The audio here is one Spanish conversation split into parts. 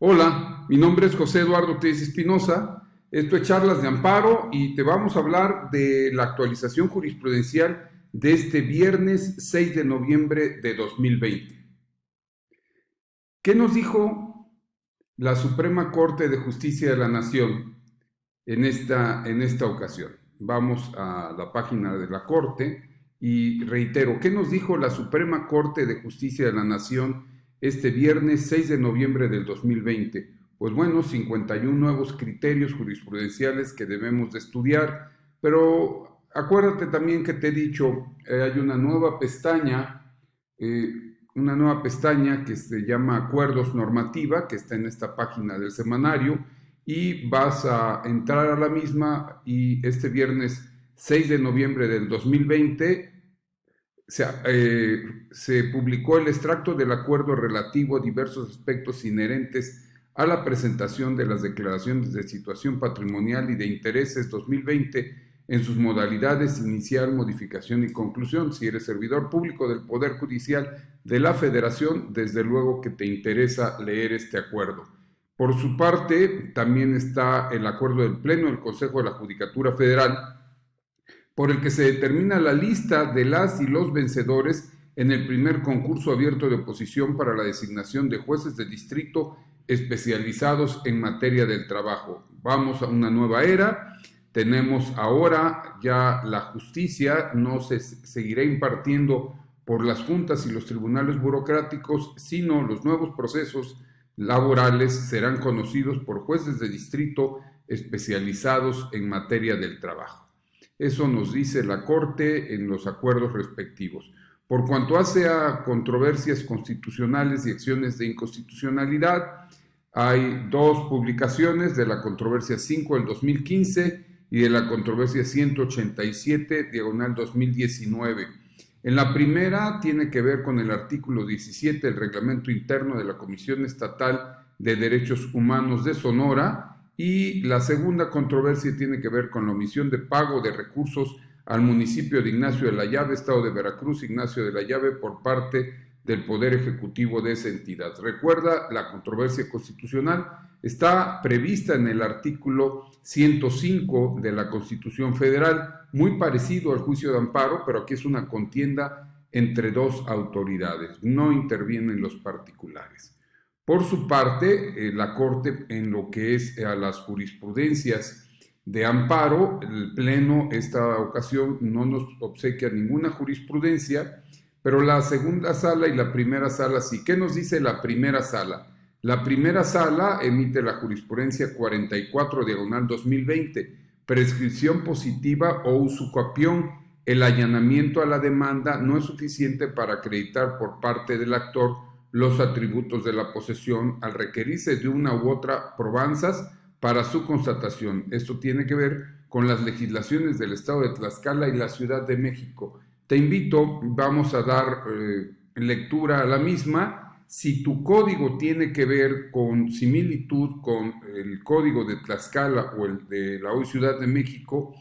Hola, mi nombre es José Eduardo Telles Espinosa. Esto es Charlas de Amparo y te vamos a hablar de la actualización jurisprudencial de este viernes 6 de noviembre de 2020. ¿Qué nos dijo la Suprema Corte de Justicia de la Nación en esta ocasión? Vamos a la página de la Corte y reitero, ¿qué nos dijo la Suprema Corte de Justicia de la Nación este viernes 6 de noviembre del 2020? Pues bueno, 51 nuevos criterios jurisprudenciales que debemos de estudiar, pero acuérdate también que te he dicho, hay una nueva pestaña que se llama Acuerdos Normativa, que está en esta página del semanario, y vas a entrar a la misma y este viernes 6 de noviembre del 2020 se publicó el extracto del acuerdo relativo a diversos aspectos inherentes a la presentación de las declaraciones de situación patrimonial y de intereses 2020 en sus modalidades inicial, modificación y conclusión. Si eres servidor público del Poder Judicial de la Federación, desde luego que te interesa leer este acuerdo. Por su parte, también está el acuerdo del Pleno del Consejo de la Judicatura Federal, por el que se determina la lista de las y los vencedores en el primer concurso abierto de oposición para la designación de jueces de distrito especializados en materia del trabajo. Vamos a una nueva era. Tenemos ahora ya la justicia, no se seguirá impartiendo por las juntas y los tribunales burocráticos, sino los nuevos procesos laborales serán conocidos por jueces de distrito especializados en materia del trabajo. Eso nos dice la Corte en los acuerdos respectivos. Por cuanto hace a controversias constitucionales y acciones de inconstitucionalidad, hay dos publicaciones de la controversia 5 del 2015 y de la controversia 187, diagonal 2019. En la primera tiene que ver con el artículo 17 del reglamento interno de la Comisión Estatal de Derechos Humanos de Sonora, y la segunda controversia tiene que ver con la omisión de pago de recursos al municipio de Ignacio de la Llave, Estado de Veracruz, Ignacio de la Llave, por parte del Poder Ejecutivo de esa entidad. Recuerda, la controversia constitucional está prevista en el artículo 105 de la Constitución Federal, muy parecido al juicio de amparo, pero aquí es una contienda entre dos autoridades, no intervienen los particulares. Por su parte, la Corte, en lo que es a las jurisprudencias de amparo, el Pleno esta ocasión no nos obsequia ninguna jurisprudencia, pero la segunda sala y la primera sala sí. ¿Qué nos dice la primera sala? La primera sala emite la jurisprudencia 44, diagonal 2020, prescripción positiva o usucapión. El allanamiento a la demanda no es suficiente para acreditar por parte del actor los atributos de la posesión al requerirse de una u otra probanzas para su constatación. Esto tiene que ver con las legislaciones del Estado de Tlaxcala y la Ciudad de México. Te invito, vamos a dar lectura a la misma. Si tu código tiene que ver con similitud con el código de Tlaxcala o el de la hoy Ciudad de México,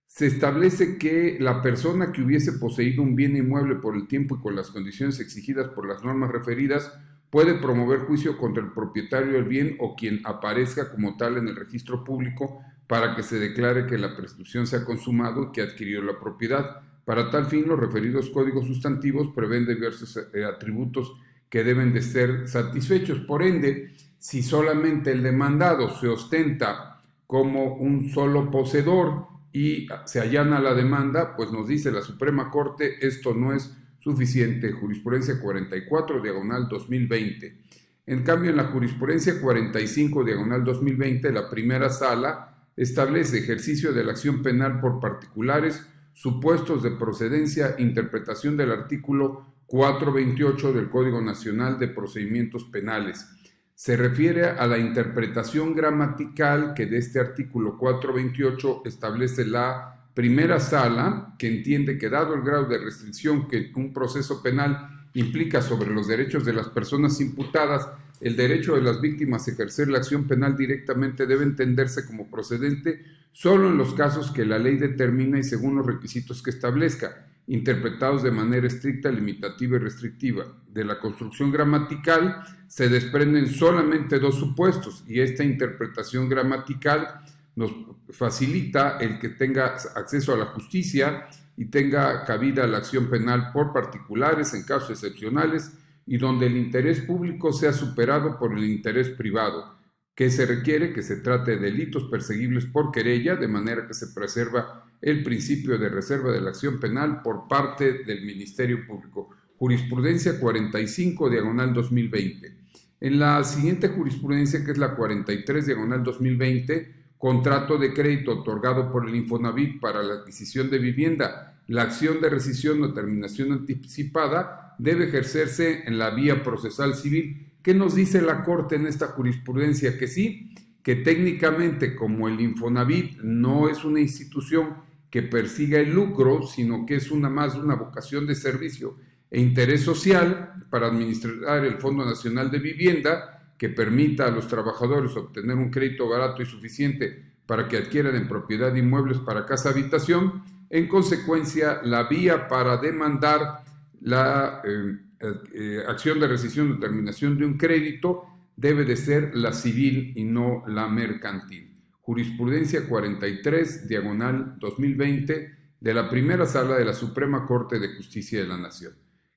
se establece que la persona que hubiese poseído un bien inmueble por el tiempo y con las condiciones exigidas por las normas referidas puede promover juicio contra el propietario del bien o quien aparezca como tal en el registro público para que se declare que la prescripción se ha consumado y que adquirió la propiedad. Para tal fin, los referidos códigos sustantivos prevén diversos atributos que deben de ser satisfechos. Por ende, si solamente el demandado se ostenta como un solo poseedor y se allana la demanda, pues nos dice la Suprema Corte, esto no es suficiente. Jurisprudencia 44, diagonal 2020. En cambio, en la jurisprudencia 45, diagonal 2020, la primera sala establece ejercicio de la acción penal por particulares, supuestos de procedencia, interpretación del artículo 428 del Código Nacional de Procedimientos Penales. Se refiere a la interpretación gramatical que de este artículo 428 establece la primera sala, que entiende que dado el grado de restricción que un proceso penal implica sobre los derechos de las personas imputadas, el derecho de las víctimas a ejercer la acción penal directamente debe entenderse como procedente solo en los casos que la ley determina y según los requisitos que establezca. interpretados de manera estricta, limitativa y restrictiva. De la construcción gramatical se desprenden solamente dos supuestos y esta interpretación gramatical nos facilita el que tenga acceso a la justicia y tenga cabida la acción penal por particulares en casos excepcionales y donde el interés público sea superado por el interés privado, que se requiere que se trate de delitos perseguibles por querella, de manera que se preserva el principio de reserva de la acción penal por parte del Ministerio Público. Jurisprudencia 45, diagonal 2020. En la siguiente jurisprudencia, que es la 43, diagonal 2020, contrato de crédito otorgado por el Infonavit para la adquisición de vivienda. La acción de rescisión o terminación anticipada debe ejercerse en la vía procesal civil. ¿Qué nos dice la Corte en esta jurisprudencia? Que sí, que técnicamente como el Infonavit no es una institución que persiga el lucro, sino que es más una vocación de servicio e interés social para administrar el Fondo Nacional de Vivienda, que permita a los trabajadores obtener un crédito barato y suficiente para que adquieran en propiedad inmuebles para casa habitación. En consecuencia, la vía para demandar la acción de rescisión o terminación de un crédito debe de ser la civil y no la mercantil. Jurisprudencia 43, diagonal 2020, de la primera sala de la Suprema Corte de Justicia de la Nación.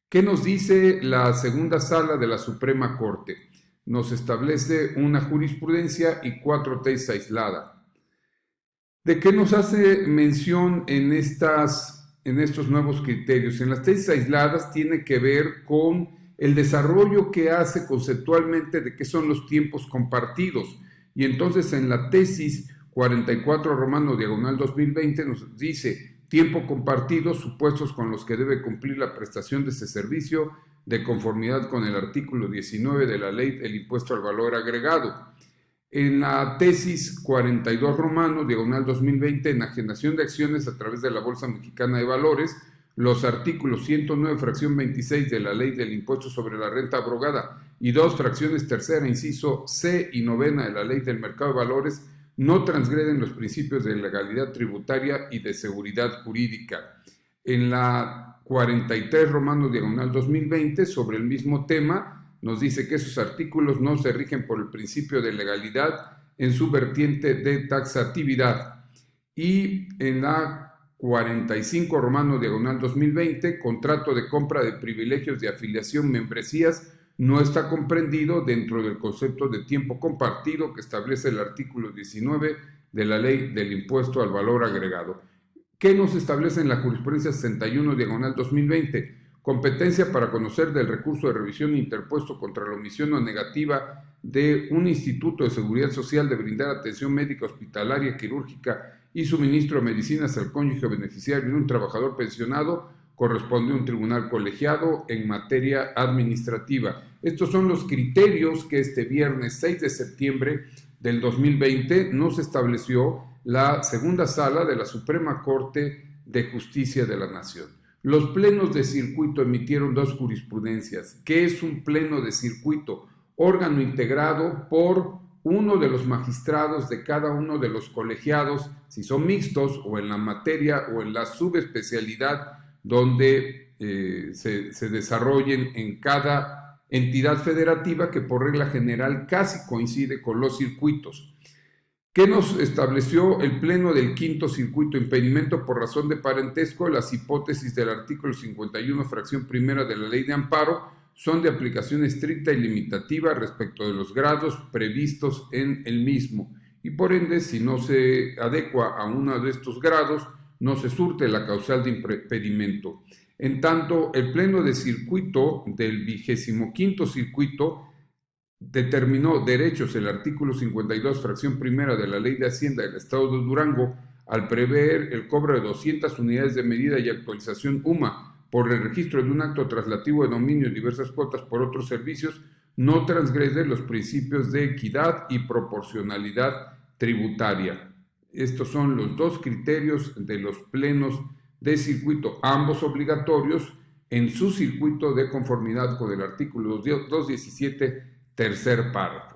¿Qué nos dice la segunda sala de la Suprema Corte? Nos establece una jurisprudencia y 4 tesis aisladas. ¿De qué nos hace mención en estos nuevos criterios? En las tesis aisladas tiene que ver con el desarrollo que hace conceptualmente de qué son los tiempos compartidos. Y entonces en la tesis 44 romano diagonal 2020 nos dice tiempo compartido, supuestos con los que debe cumplir la prestación de ese servicio de conformidad con el artículo 19 de la Ley del Impuesto al Valor Agregado. En la tesis 42 romano, diagonal 2020, enajenación de acciones a través de la Bolsa Mexicana de Valores, los artículos 109, fracción 26 de la Ley del Impuesto sobre la Renta Abrogada y 2 fracciones tercera, inciso C y novena de la Ley del Mercado de Valores no transgreden los principios de legalidad tributaria y de seguridad jurídica. En la 43 romano diagonal 2020, sobre el mismo tema, nos dice que esos artículos no se rigen por el principio de legalidad en su vertiente de taxatividad. Y en la 45 romano diagonal 2020, contrato de compra de privilegios de afiliación, membresías, no está comprendido dentro del concepto de tiempo compartido que establece el artículo 19 de la Ley del Impuesto al Valor Agregado. ¿Qué nos establece en la jurisprudencia 61 diagonal 2020? Competencia para conocer del recurso de revisión interpuesto contra la omisión o negativa de un instituto de seguridad social de brindar atención médica hospitalaria, quirúrgica y suministro de medicinas al cónyuge beneficiario de un trabajador pensionado, corresponde a un tribunal colegiado en materia administrativa. Estos son los criterios que este viernes 6 de septiembre del 2020 nos estableció la segunda sala de la Suprema Corte de Justicia de la Nación. Los plenos de circuito emitieron 2 jurisprudencias. ¿Qué es un pleno de circuito? Órgano integrado por uno de los magistrados de cada uno de los colegiados, si son mixtos o en la materia o en la subespecialidad donde se desarrollen en cada entidad federativa que por regla general casi coincide con los circuitos. ¿Qué nos estableció el Pleno del Quinto Circuito? Impedimento por razón de parentesco. Las hipótesis del artículo 51, fracción primera de la Ley de Amparo son de aplicación estricta y limitativa respecto de los grados previstos en el mismo. Y por ende, si no se adecua a uno de estos grados, no se surte la causal de impedimento. En tanto, el Pleno de Circuito del 25º Circuito determinó derechos el artículo 52, fracción primera de la Ley de Hacienda del Estado de Durango al prever el cobro de 200 unidades de medida y actualización UMA por el registro de un acto traslativo de dominio en diversas cuotas por otros servicios, no transgrede los principios de equidad y proporcionalidad tributaria. Estos son los 2 criterios de los plenos de circuito, ambos obligatorios en su circuito de conformidad con el artículo 217, tercer párrafo.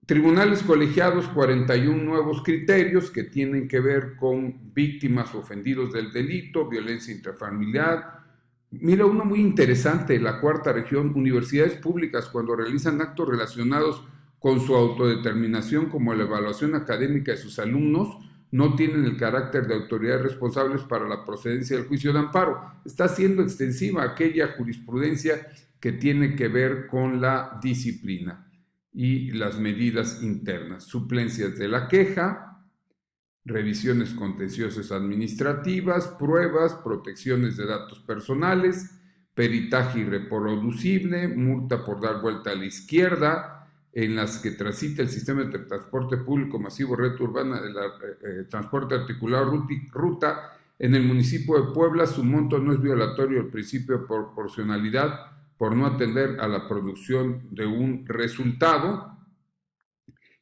Tribunales colegiados, 41 nuevos criterios que tienen que ver con víctimas ofendidos del delito, violencia intrafamiliar. Mira, uno muy interesante, la cuarta región, universidades públicas cuando realizan actos relacionados con su autodeterminación como la evaluación académica de sus alumnos, no tienen el carácter de autoridades responsables para la procedencia del juicio de amparo. Está siendo extensiva aquella jurisprudencia que tiene que ver con la disciplina y las medidas internas, suplencias de la queja, revisiones contenciosas administrativas, pruebas, protecciones de datos personales, peritaje irreproducible, multa por dar vuelta a la izquierda, en las que transita el sistema de transporte público masivo red urbana de transporte articulado ruta en el municipio de Puebla. Su monto no es violatorio del principio de proporcionalidad por no atender a la producción de un resultado,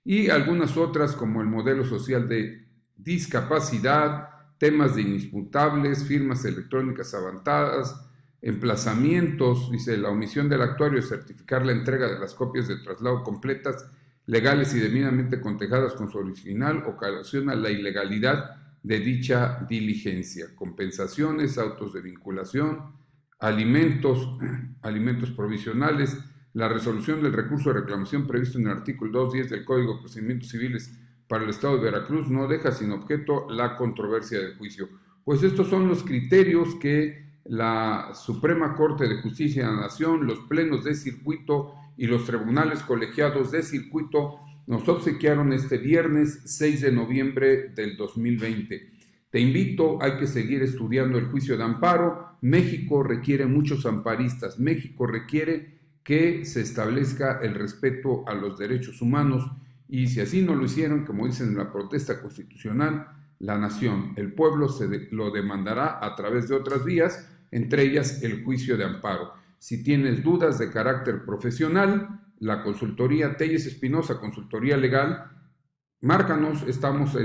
y algunas otras como el modelo social de discapacidad, temas de indisputables, firmas electrónicas avanzadas, emplazamientos, dice, la omisión del actuario de certificar la entrega de las copias de traslado completas, legales y debidamente contejadas con su original, ocasiona la ilegalidad de dicha diligencia, compensaciones, autos de vinculación, alimentos provisionales, la resolución del recurso de reclamación previsto en el artículo 210 del Código de Procedimientos Civiles para el Estado de Veracruz no deja sin objeto la controversia del juicio. Pues estos son los criterios que la Suprema Corte de Justicia de la Nación, los plenos de circuito y los tribunales colegiados de circuito nos obsequiaron este viernes 6 de noviembre del 2020. Te invito, hay que seguir estudiando el juicio de amparo. México requiere muchos amparistas. México requiere que se establezca el respeto a los derechos humanos, y si así no lo hicieron, como dicen en la protesta constitucional, la nación, el pueblo lo demandará a través de otras vías, entre ellas el juicio de amparo. Si tienes dudas de carácter profesional, la consultoría Telles Espinosa, consultoría legal, márcanos, estamos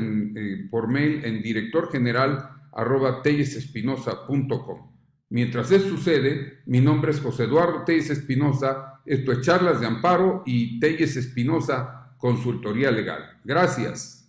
por mail en directorgeneral@tellesespinosa.com. Mientras eso sucede, mi nombre es José Eduardo Telles Espinosa, esto es Charlas de Amparo y Telles Espinosa, Consultoría Legal. Gracias.